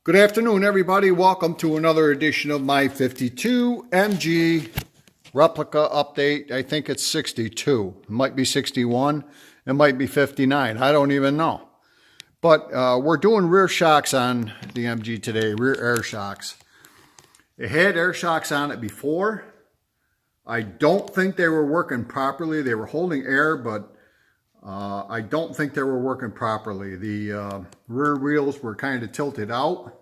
Good afternoon, everybody. Welcome to another edition of my 52 MG replica update. I think it's 62. It might be 61. It might be 59. I don't even know. But we're doing rear shocks on the MG today, rear air shocks. It had air shocks on it before. I don't think they were working properly. They were holding air, but I don't think they were working properly. The rear wheels were kind of tilted out,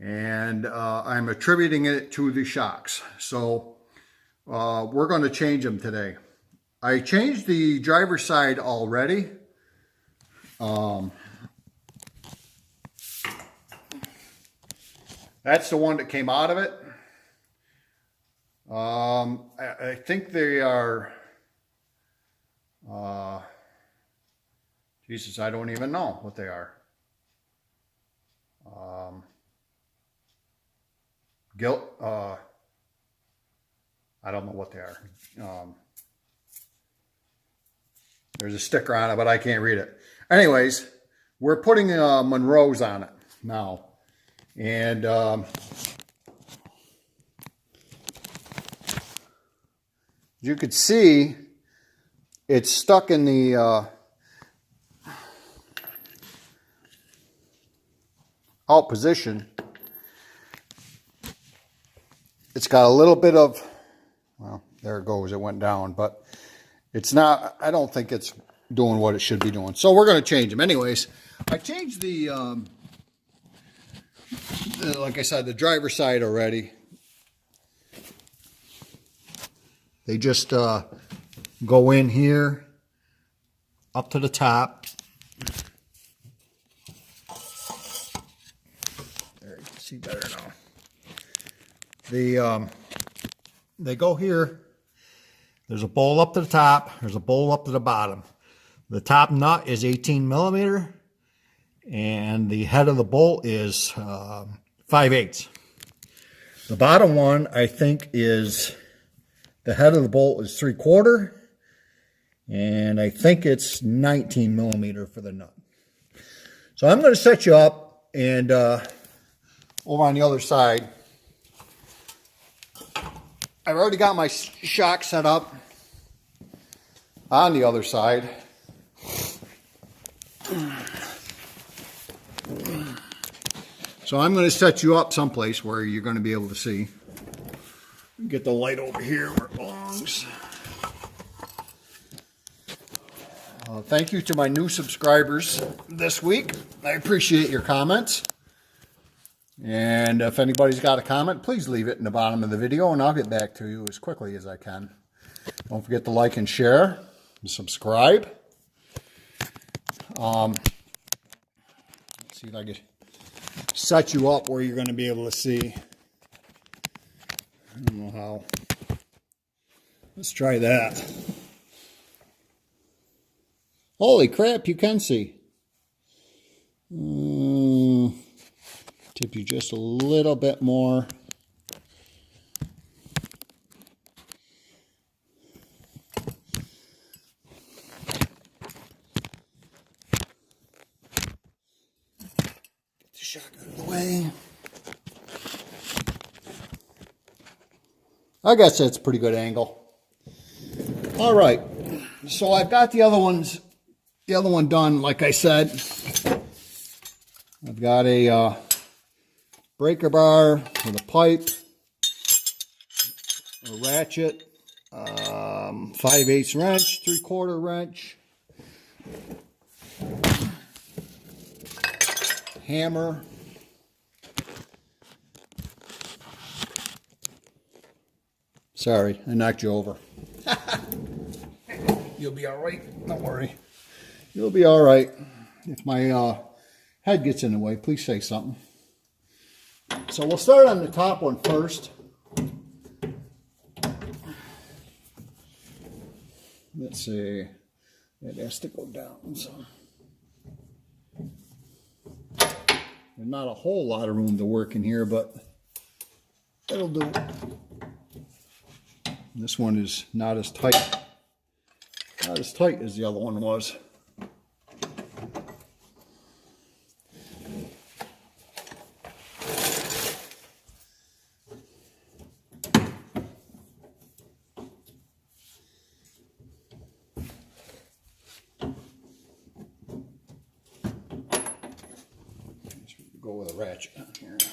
and I'm attributing it to the shocks. So we're going to change them today. I changed the driver's side already. That's the one that came out of it. I think they are... Jesus, I don't even know what they are. I don't know what they are. There's a sticker on it, but I can't read it. Anyways, we're putting Monroe's on it now. And you could see it's stuck in the out position. It's got a little bit of, well, there it goes, it went down, but it's not, I don't think it's doing what it should be doing. So we're going to change them. Anyways, I changed the like I said, the driver's side already. They just go in here up to the top. There, you can see better now. They go here. There's a bowl up to the top. There's a bowl up to the bottom. The top nut is 18 millimeter, and the head of the bolt is 5/8. The bottom one, I think, is the head of the bolt is 3/4, and I think it's 19 millimeter for the nut. So I'm going to set you up, and over on the other side, I've already got my shock set up on the other side. So I'm going to set you up someplace where you're going to be able to see. Get the light over here where it belongs. Thank you to my new subscribers this week. I appreciate your comments. And if anybody's got a comment, please leave it in the bottom of the video, and I'll get back to you as quickly as I can. Don't forget to like and share and subscribe. Let's see if I can set you up where you're going to be able to see. I don't know how. Let's try that. Holy crap, you can see. Tip you just a little bit more. Get the shotgun out of the way. I guess that's a pretty good angle. All right, so I've got the other one done. Like I said, I've got a breaker bar with a pipe, a ratchet, 5/8 wrench, 3/4 wrench, hammer, sorry, I knocked you over. You'll be all right. Don't worry. You'll be all right. If my head gets in the way, please say something. So we'll start on the top one first. Let's see. It has to go down. So there's not a whole lot of room to work in here, but it'll do. This one is not as tight. Not as tight as the other one was. Go with a ratchet on here now.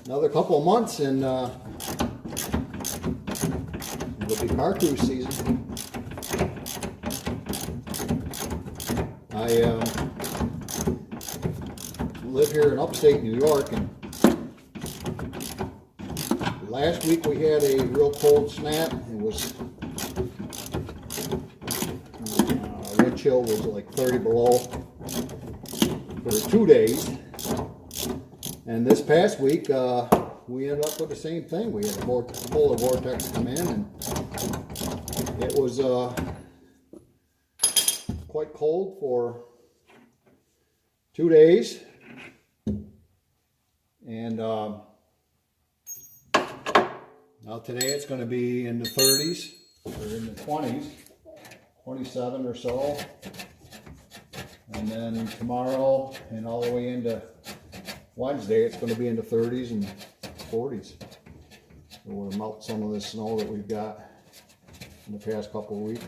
Another couple of months and it'll be car cruise season. I live here in upstate New York, and last week we had a real cold snap. It was wind chill was like 30 below for 2 days. And this past week, we ended up with the same thing. We had a polar vortex come in, and it was quite cold for 2 days. And now today it's going to be in the 30s, or in the 20s, 27 or so. And then tomorrow and all the way into Wednesday, it's going to be in the 30s and 40s. We're going to melt some of this snow that we've got in the past couple of weeks.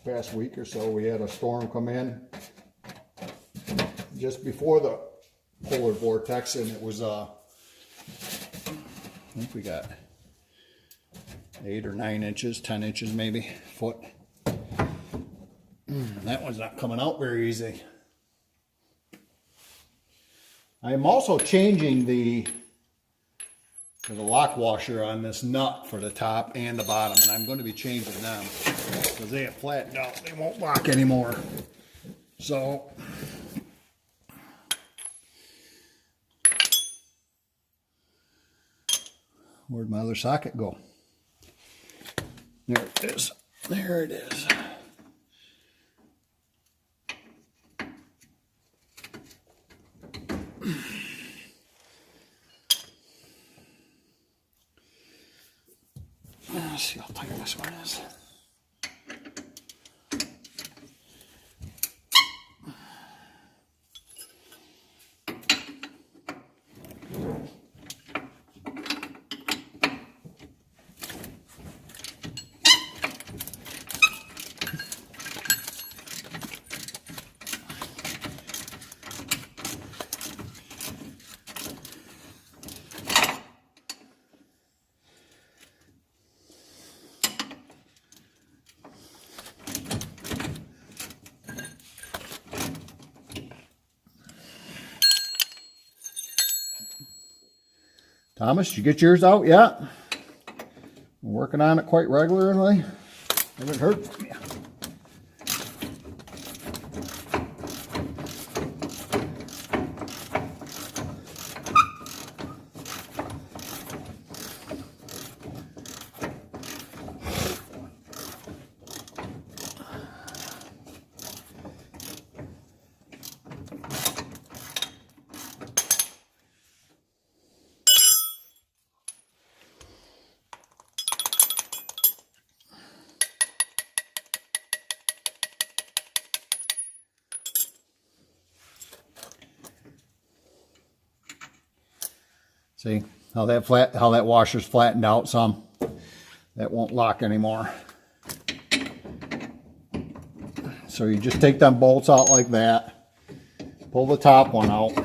Past week or so, we had a storm come in just before the polar vortex, and it was I think we got 8 or 9 inches, 10 inches maybe, foot. That one's not coming out very easy. I am also changing the lock washer on this nut for the top and the bottom, and I'm going to be changing them because they have flattened out. They won't lock anymore. So where'd my other socket go? There it is. There it is. Let's see how tight this one is. Thomas, did you get yours out yet? I'm working on it quite regularly. Haven't heard from you. See how that washer's flattened out some? That won't lock anymore. So you just take them bolts out like that. Pull the top one out.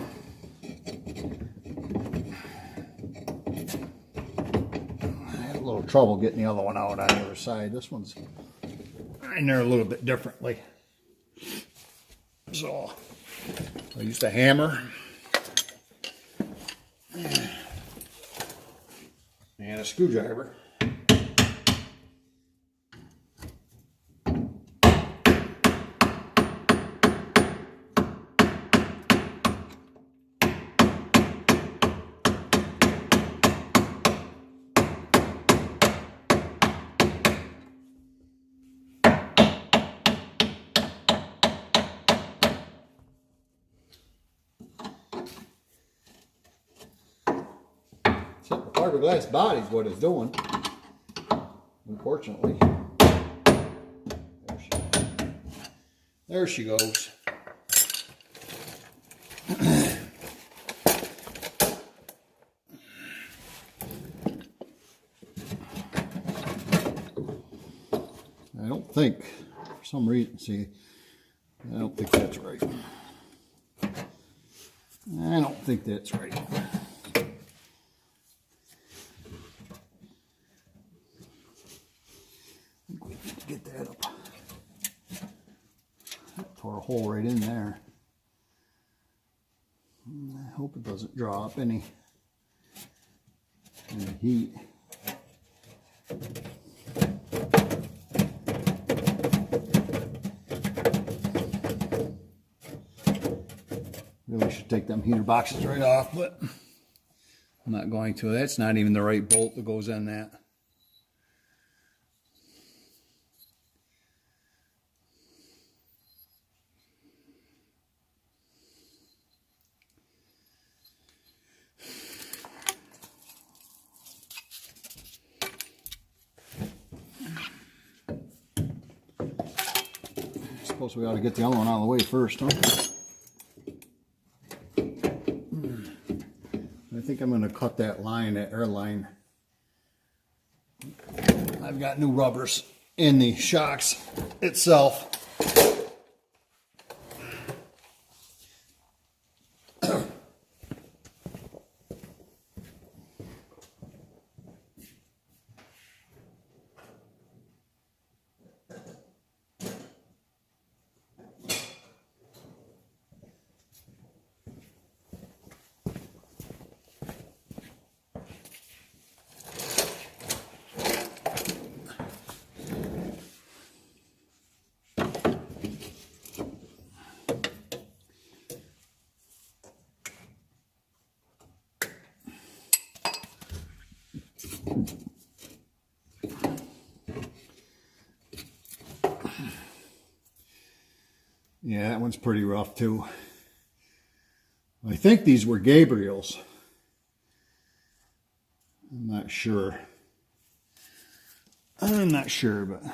I had a little trouble getting the other one out on the other side. This one's in there a little bit differently. So I used a hammer and a screwdriver. The fiberglass body is what it's doing, unfortunately. There she goes. I don't think, for some reason, see, I don't think that's right. I don't think that's right. Get that up. That tore a hole right in there. I hope it doesn't draw up any heat. Really should take them heater boxes right off, but I'm not going to. That's not even the right bolt that goes in that. I suppose we ought to get the other one out of the way first, huh? I think I'm going to cut that line, that air line. I've got new rubbers in the shocks itself. Yeah, that one's pretty rough too. I think these were Gabriel's. I'm not sure. I'm not sure, but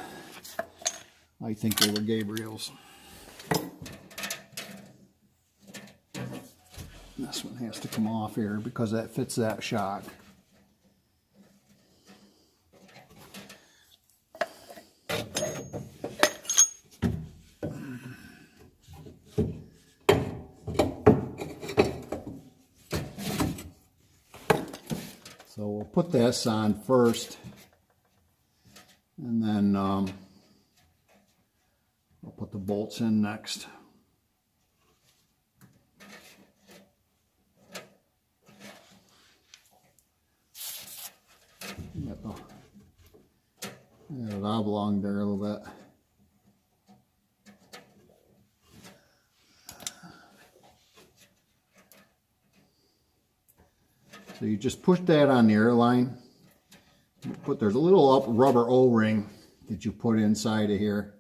I think they were Gabriel's. This one has to come off here because that fits that shock. So we'll put this on first, and then I'll put the bolts in next. Got it oblong there a little bit. So you just push that on the airline. There's a little rubber O-ring that you put inside of here,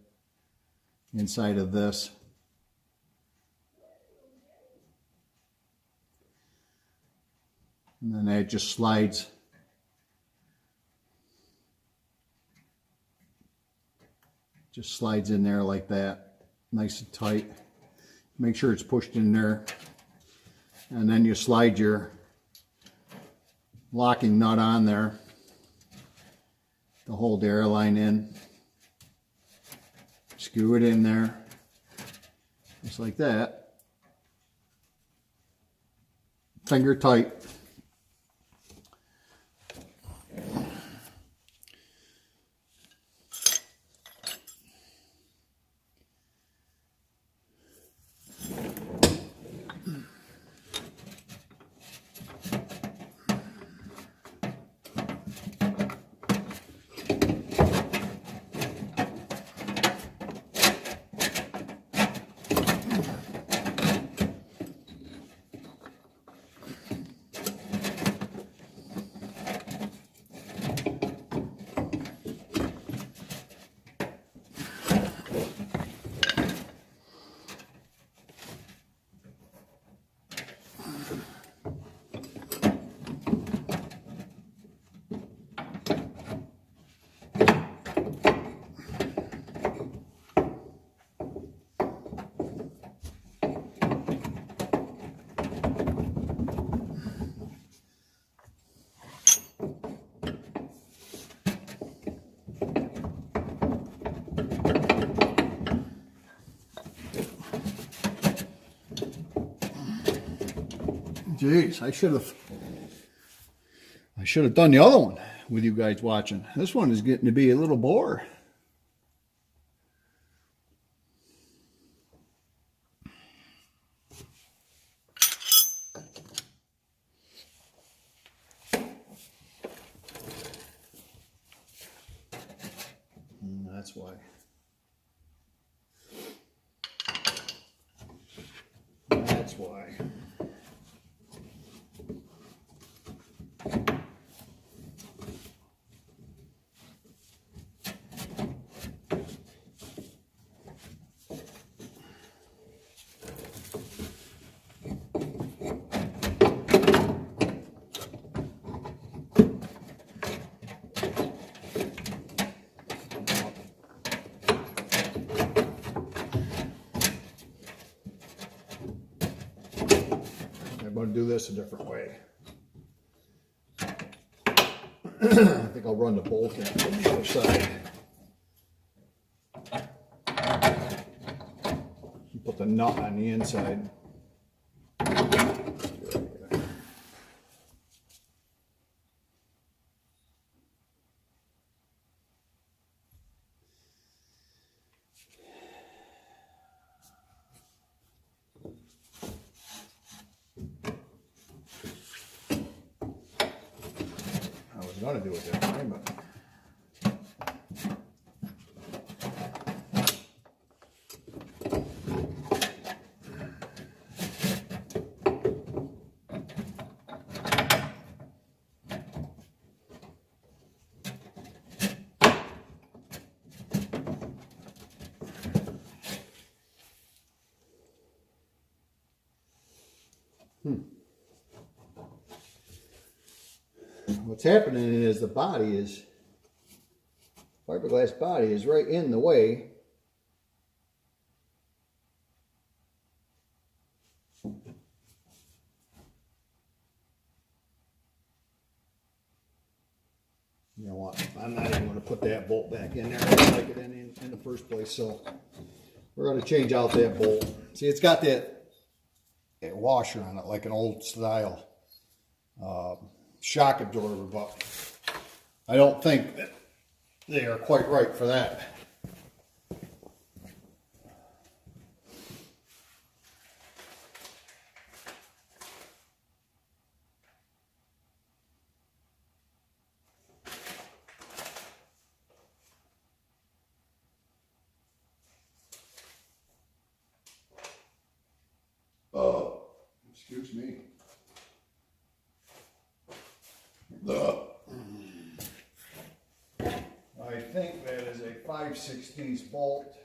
inside of this. And then that just slides. Just slides in there like that, nice and tight. Make sure it's pushed in there. And then you slide your locking nut on there to hold the airline in. Screw it in there, just like that. Finger tight. Jeez, I should have done the other one with you guys watching. This one is getting to be a little bore. That's why. That's why. I'm going to do this a different way. I think I'll run the bolt in from the other side. Put the nut on the inside. I was going to do it that way, but what's happening is the fiberglass body is right in the way. You know what? I'm not even going to put that bolt back in there. I didn't like it in the first place, so we're going to change out that bolt. See, it's got that washer on it, like an old style shock absorber, but I don't think that they are quite right for that. Oh, excuse me. I think that is a 5/16 bolt.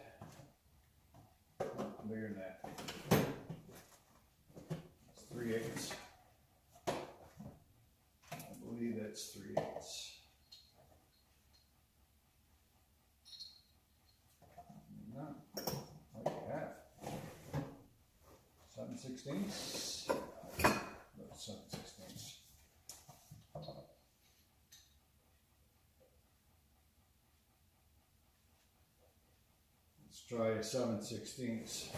Bigger than that. It's 3/8. I believe that's 3/8. Not like that. 7/16. No, 7/16. Let's try a 7/16.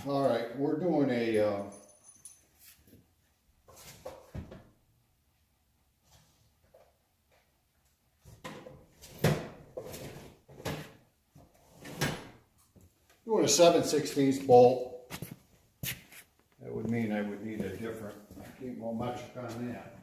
All right, we're doing a doing a 7/16 bolt. That would mean I would need a different. I can't go much on that.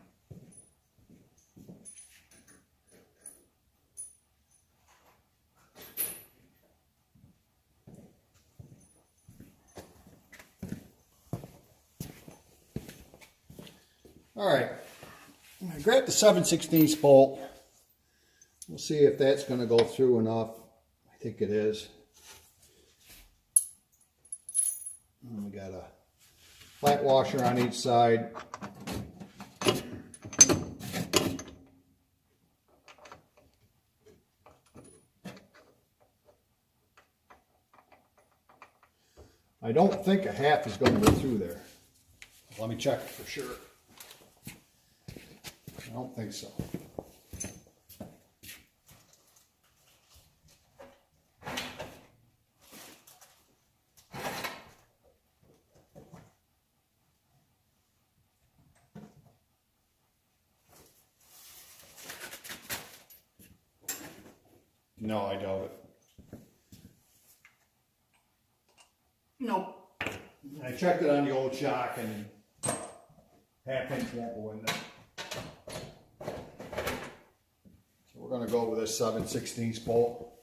All right, I grabbed the 7/16 bolt. We'll see if that's going to go through enough. I think it is. And we got a flat washer on each side. I don't think a half is going to go through there. Let me check for sure. I don't think so. No, I doubt it. Nope. I checked it on the old shock and half inch won't go in there. So we're going to go with a 7/16 bolt.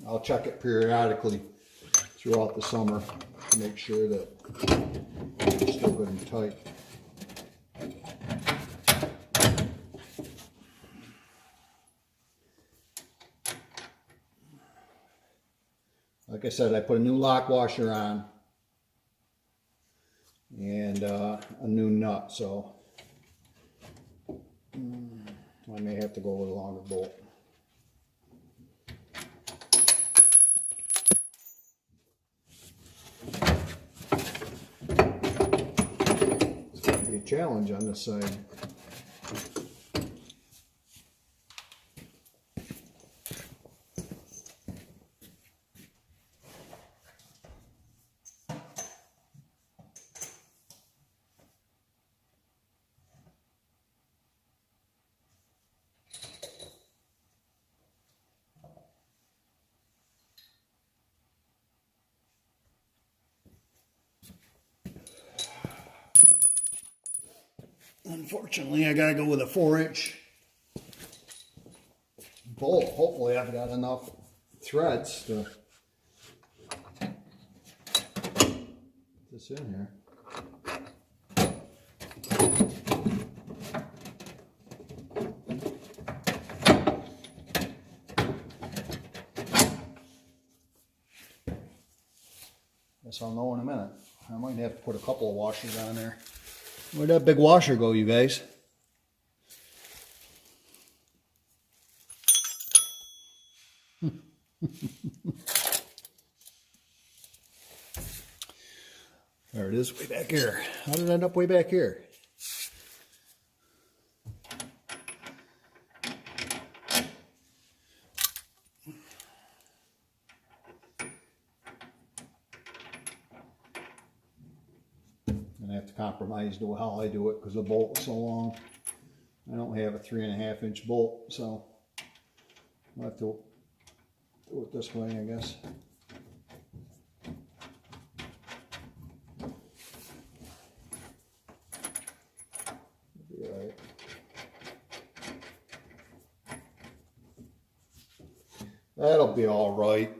I'll check it periodically throughout the summer to make sure that it's still good and tight. Like I said, I put a new lock washer on and a new nut, so I may have to go with a longer bolt. It's going to be a challenge on this side. Unfortunately, I gotta go with a 4-inch bolt. Hopefully, I've got enough threads to put this in here. Guess I'll know in a minute. I might have to put a couple of washers on there. Where'd that big washer go, you guys? There it is, way back here. How did it end up way back here? I have to compromise to how I do it because the bolt is so long. I don't have a 3.5-inch bolt, so I'll have to do it this way, I guess. Be all right. That'll be all right.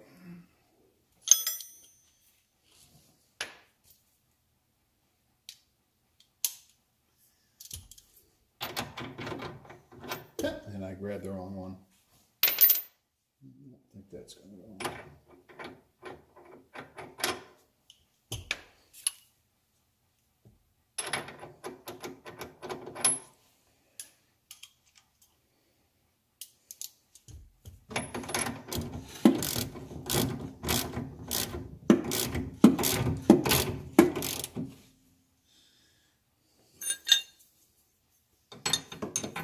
And I grabbed the wrong one. I don't think that's going to go.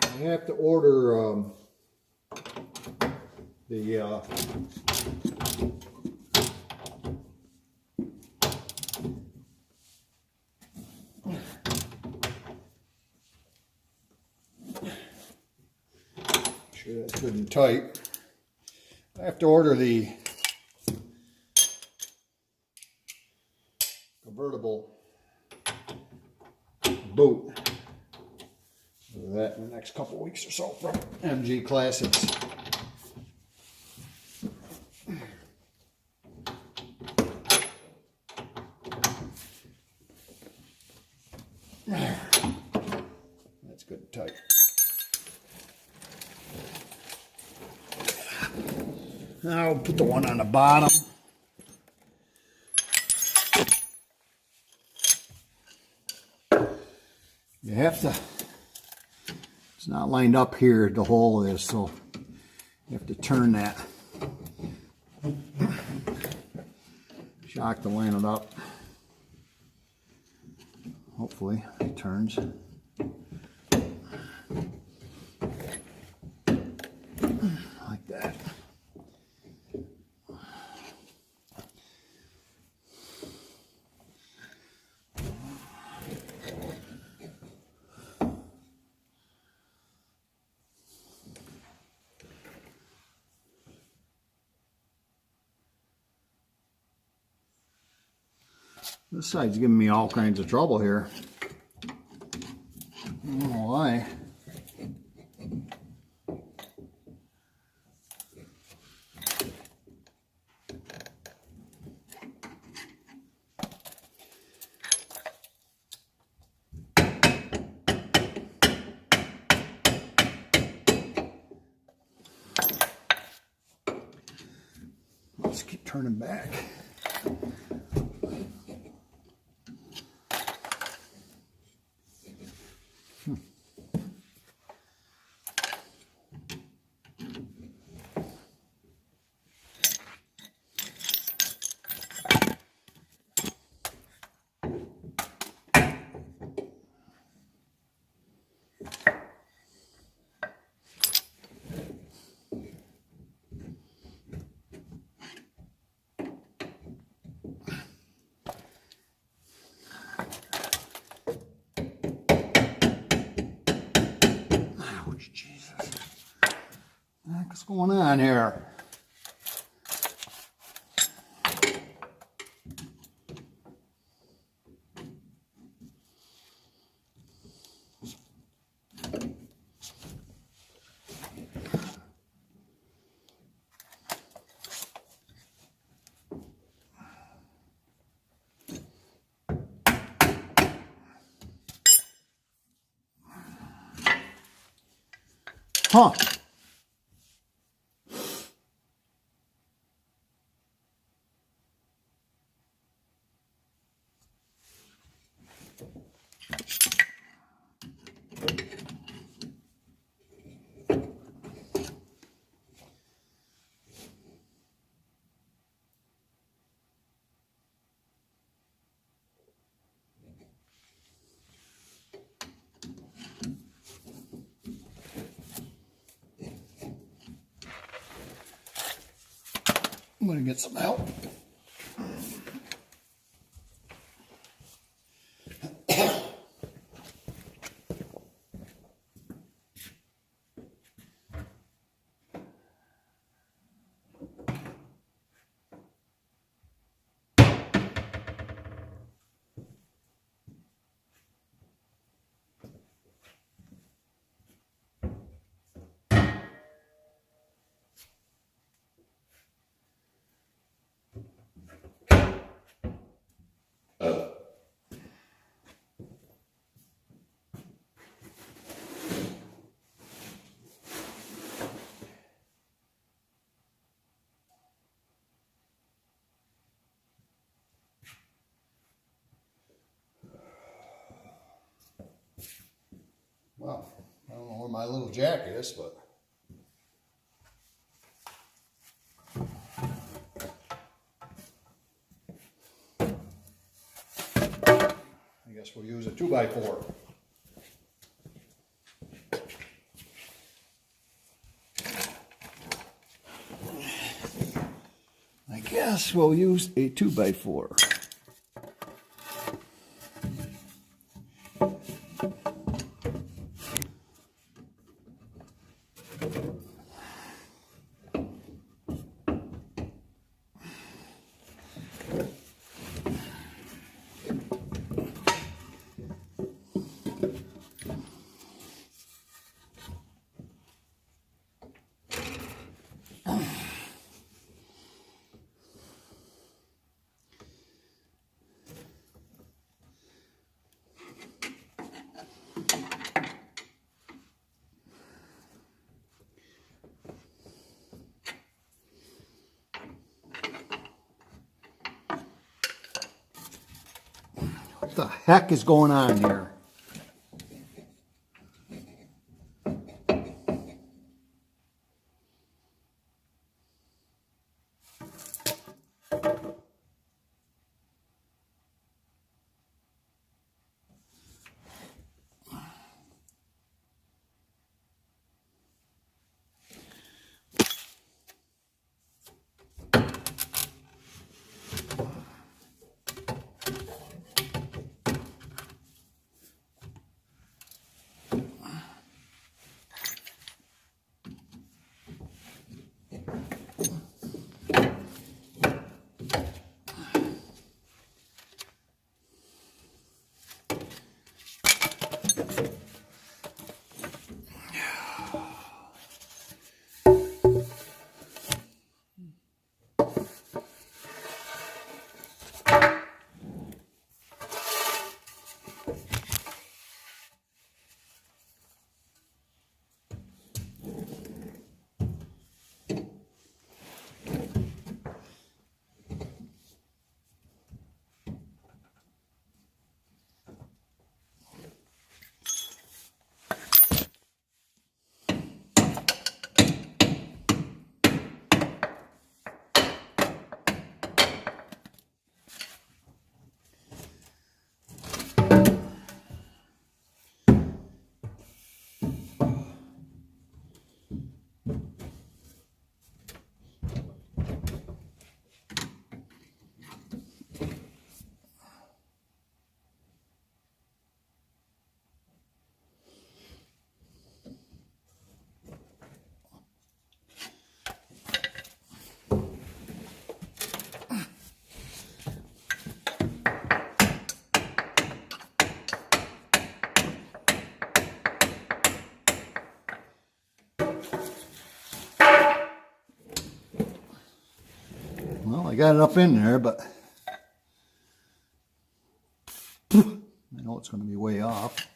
I have to order the sure that's good and tight. I have to order the convertible boot. That in the next couple weeks or so from MG Classics. That's good and tight. Now I'll put the one on the bottom. You have to. It's not lined up here, the hole is, so you have to turn that. shock to line it up. Hopefully it turns. Like that. This side's giving me all kinds of trouble here. I don't know why. Let's keep turning back. What's going on here? Huh. I'm going to get some help. Well, I don't know where my little jack is, but I guess we'll use a 2x4. I guess we'll use a 2x4. What the heck is going on here? Well, I got enough in there, but I know it's going to be way off.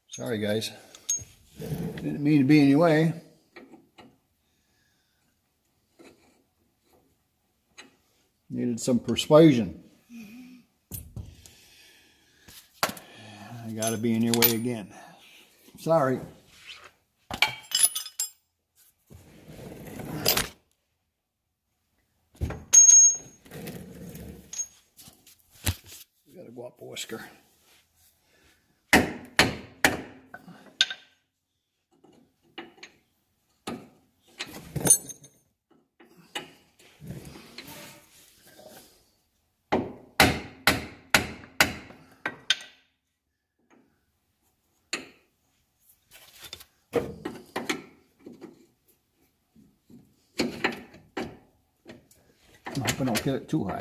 Sorry, guys. Didn't mean to be in your way. Needed some persuasion. I gotta be in your way again. Sorry. Gotta go up a whisker. I hope I don't get it too high.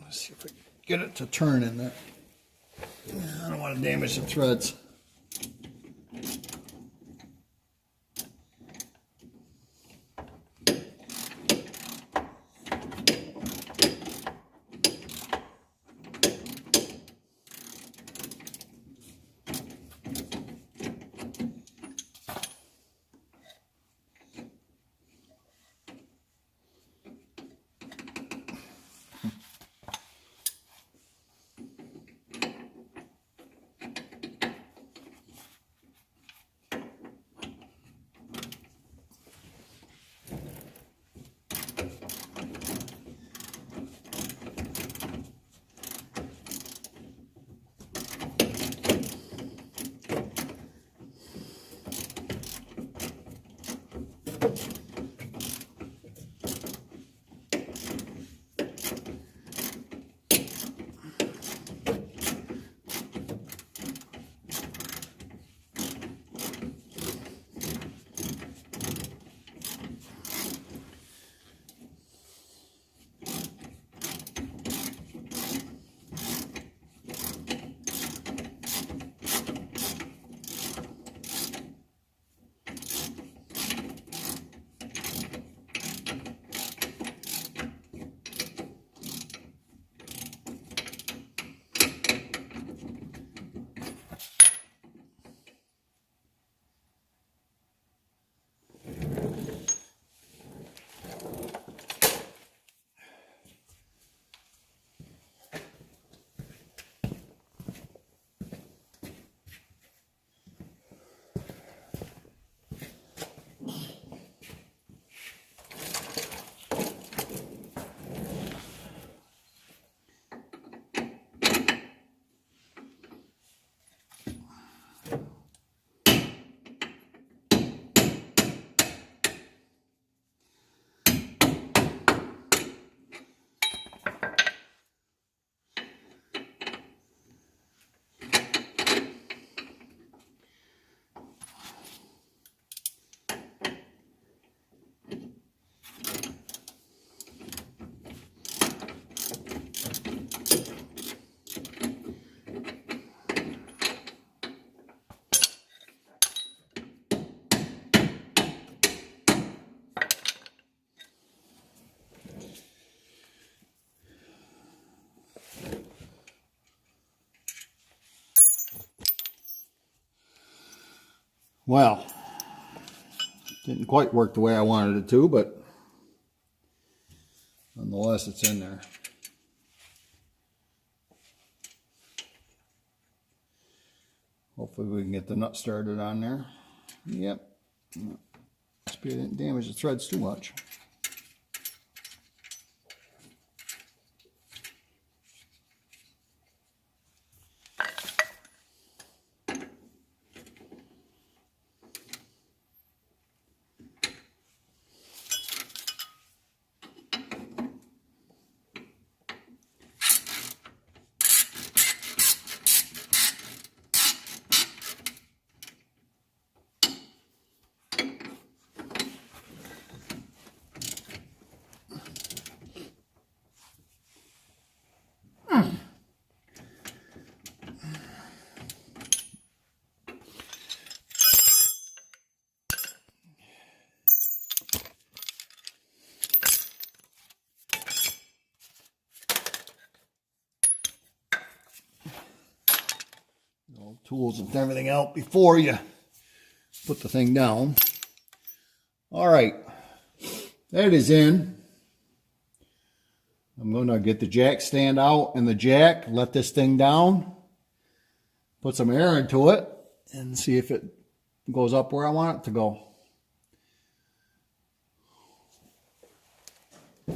Let's see if we can get it to turn in there. I don't want to damage the threads. Well, didn't quite work the way I wanted it to, but nonetheless, it's in there. Hopefully we can get the nut started on there. Yep. Speed didn't damage the threads too much. Tools and everything out before you put the thing down. All right, that is in. I'm going to get the jack stand out and the jack, let this thing down, put some air into it, and see if it goes up where I want it to go. I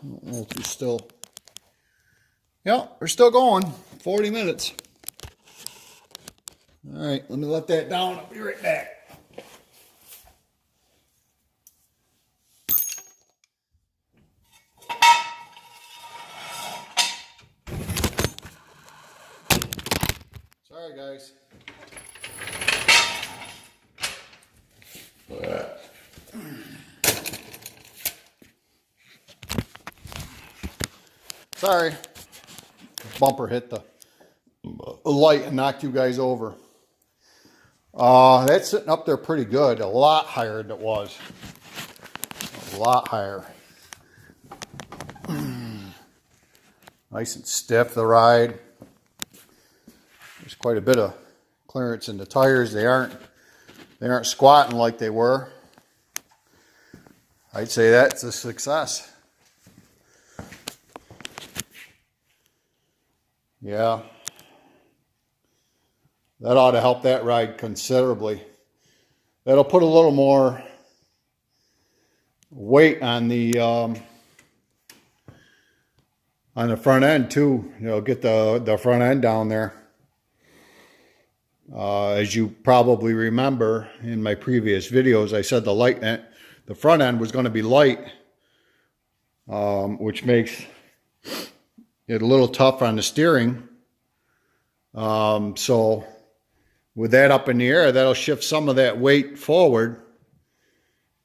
don't know if you still... Yeah, we're still going. 40 minutes. All right, let me let that down. I'll be right back. Sorry, guys. Sorry. Bumper hit the light and knocked you guys over. That's sitting up there pretty good. A lot higher than it was. A lot higher. Nice and stiff, the ride. There's quite a bit of clearance in the tires. They aren't squatting like they were. I'd say that's a success. Yeah, that ought to help that ride considerably. That'll put a little more weight on the front end too. You know, get the front end down there. As you probably remember in my previous videos, I said the front end was going to be light, which makes it a little tough on the steering. So with that up in the air, that'll shift some of that weight forward,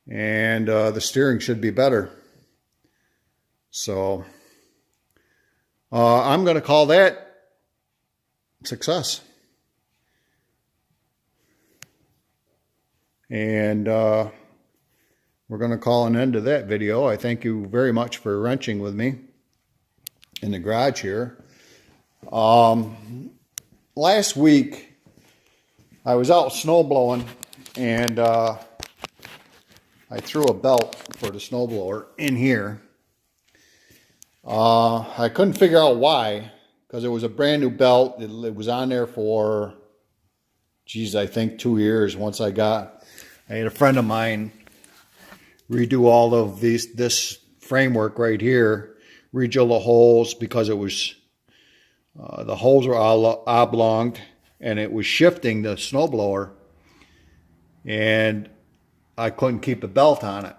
and the steering should be better. So I'm going to call that success. And we're going to call an end to that video. I thank you very much for wrenching with me in the garage here. Last week I was out snow blowing, and I threw a belt for the snowblower in here. I couldn't figure out why, because it was a brand new belt. It was on there for, geez, I think 2 years. I had a friend of mine redo all of this framework right here, redrill the holes, because it was the holes were all oblonged, and it was shifting the snowblower, and I couldn't keep a belt on it.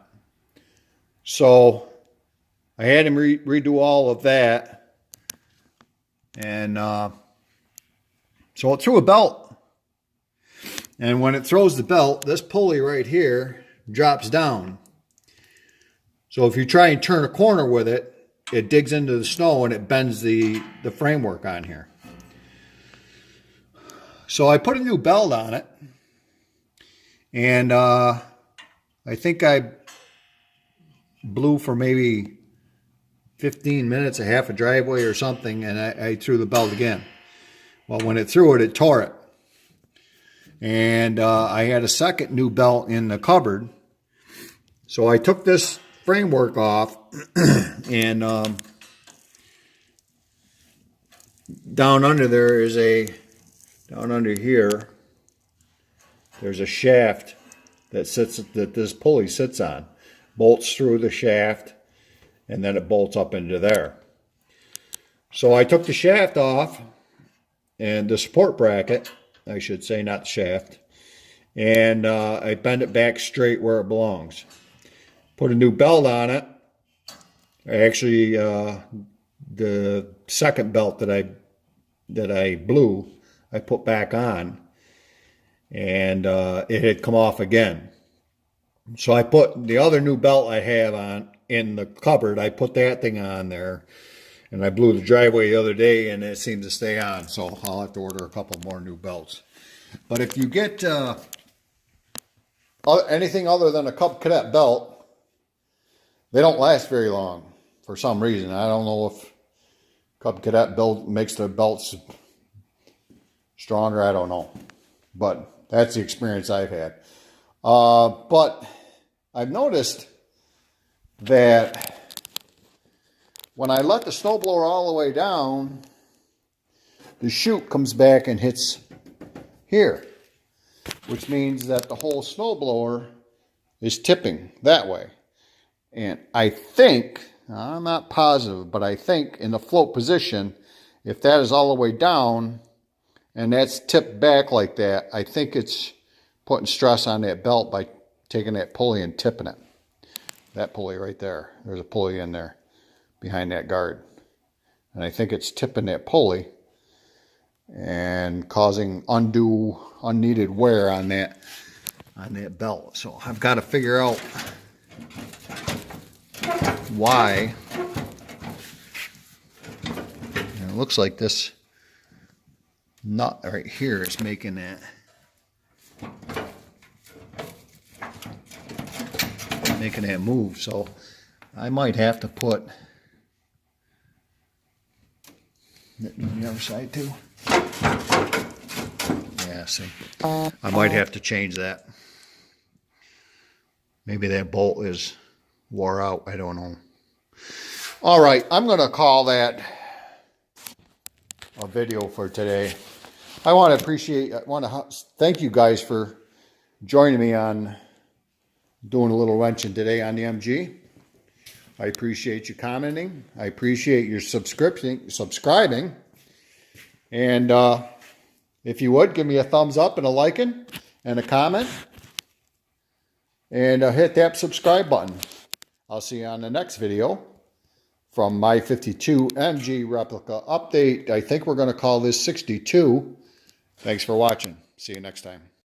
So I had him redo all of that, and so it threw a belt. And when it throws the belt, this pulley right here drops down. So if you try and turn a corner with it, it digs into the snow and it bends the framework on here. So I put a new belt on it, and I think I blew for maybe 15 minutes, a half a driveway or something, and I threw the belt again. Well, when it threw it, it tore it. And I had a second new belt in the cupboard. So I took this framework off and down under there is down under here, there's a shaft that this pulley sits on. Bolts through the shaft and then it bolts up into there. So I took the shaft off and the support bracket, I should say, not the shaft, and I bend it back straight where it belongs. Put a new belt on it. Actually, the second belt that I blew, I put back on, and it had come off again. So I put the other new belt I have on in the cupboard. I put that thing on there, and I blew the driveway the other day, and it seems to stay on. So I'll have to order a couple more new belts. But if you get anything other than a Cub Cadet belt, they don't last very long for some reason. I don't know if Cub Cadet belt makes the belts stronger. I don't know. But that's the experience I've had. But I've noticed that when I let the snowblower all the way down, the chute comes back and hits here, which means that the whole snowblower is tipping that way. And I think, I'm not positive, but I think in the float position, if that is all the way down and that's tipped back like that, I think it's putting stress on that belt by taking that pulley and tipping it. That pulley right there. There's a pulley in there behind that guard. And I think it's tipping that pulley and causing unneeded wear on that belt. So I've got to figure out why. And it looks like this nut right here is making that move. So I might have to put it on the other side too. Yeah, see, I might have to change that. Maybe that bolt is wore out. I don't know. All right, I'm going to call that a video for today. I want to thank you guys for joining me on doing a little wrenching today on the MG. I appreciate you commenting. I appreciate your subscribing. And if you would, give me a thumbs up and a liking and a comment. And hit that subscribe button. I'll see you on the next video from my 52 MG replica update. I think we're going to call this 62. Thanks for watching. See you next time.